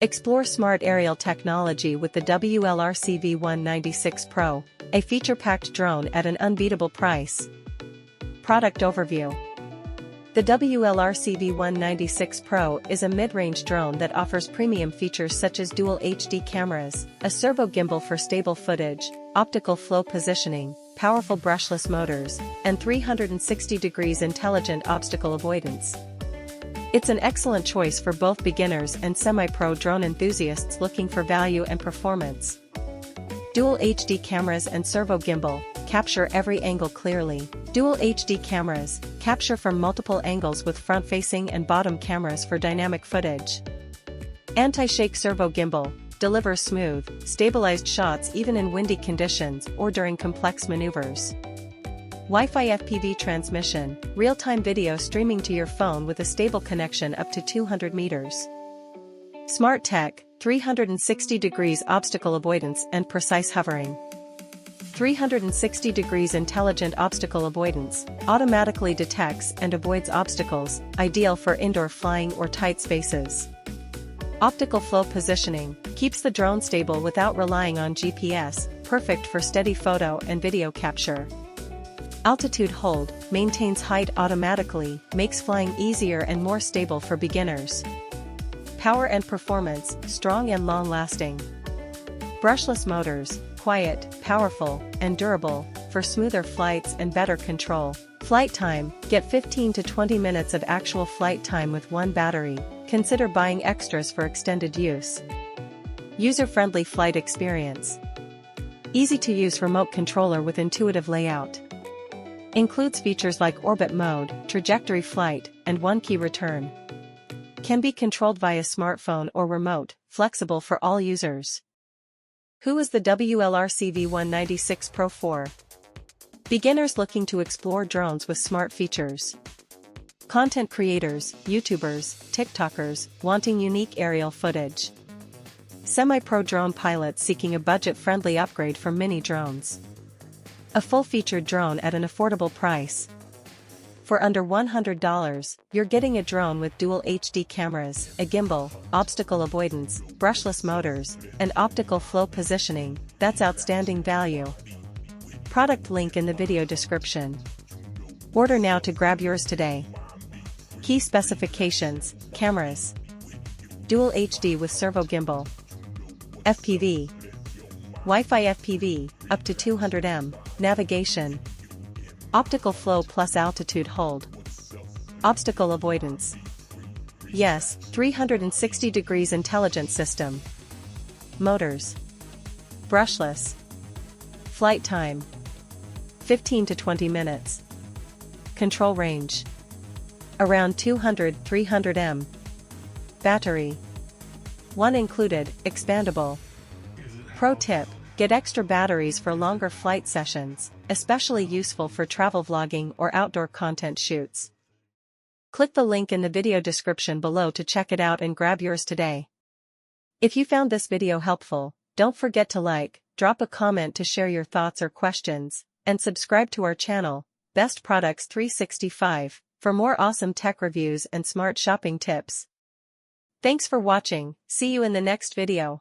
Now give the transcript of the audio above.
Explore smart aerial technology with the WLRC V196 PRO, a feature-packed drone at an unbeatable price. Product overview. The WLRC V196 PRO is a mid-range drone that offers premium features such as dual HD cameras, a servo gimbal for stable footage, optical flow positioning, powerful brushless motors, and 360-degree intelligent obstacle avoidance. It's an excellent choice for both beginners and semi-pro drone enthusiasts looking for value and performance. Dual HD cameras and servo gimbal, capture every angle clearly. Dual HD cameras, capture from multiple angles with front-facing and bottom cameras for dynamic footage. Anti-shake servo gimbal, delivers smooth, stabilized shots even in windy conditions or during complex maneuvers. Wi-Fi FPV transmission, real-time video streaming to your phone with a stable connection up to 200 meters. Smart Tech, 360-degree obstacle avoidance and precise hovering. 360-degree intelligent obstacle avoidance, automatically detects and avoids obstacles, ideal for indoor flying or tight spaces. Optical flow positioning, keeps the drone stable without relying on GPS, perfect for steady photo and video capture. Altitude hold, maintains height automatically, makes flying easier and more stable for beginners. Power and performance, strong and long-lasting. Brushless motors, quiet, powerful, and durable, for smoother flights and better control. Flight time, get 15 to 20 minutes of actual flight time with one battery, consider buying extras for extended use. User-friendly flight experience. Easy-to-use remote controller with intuitive layout. Includes features like orbit mode, trajectory flight, and one-key return. Can be controlled via smartphone or remote, flexible for all users. Who is the WLRC V196 PRO for? Beginners looking to explore drones with smart features. Content creators, YouTubers, TikTokers, wanting unique aerial footage. Semi-pro drone pilots seeking a budget-friendly upgrade from mini drones. A full-featured drone at an affordable price. For under $100, you're getting a drone with dual HD cameras, a gimbal, obstacle avoidance, brushless motors, and optical flow positioning. That's outstanding value. Product link in the video description. Order now to grab yours today. Key specifications: cameras, dual HD with servo gimbal, FPV, Wi-Fi FPV, up to 200 m, navigation, optical flow plus altitude hold, obstacle avoidance. Yes, 360-degree intelligent system. Motors. Brushless. Flight time. 15 to 20 minutes. Control range. Around 200-300 m. Battery. One included, expandable. Pro tip: get extra batteries for longer flight sessions, especially useful for travel vlogging or outdoor content shoots. Click the link in the video description below to check it out and grab yours today. If you found this video helpful, don't forget to like, drop a comment to share your thoughts or questions, and subscribe to our channel, Best Products 365, for more awesome tech reviews and smart shopping tips. Thanks for watching, see you in the next video.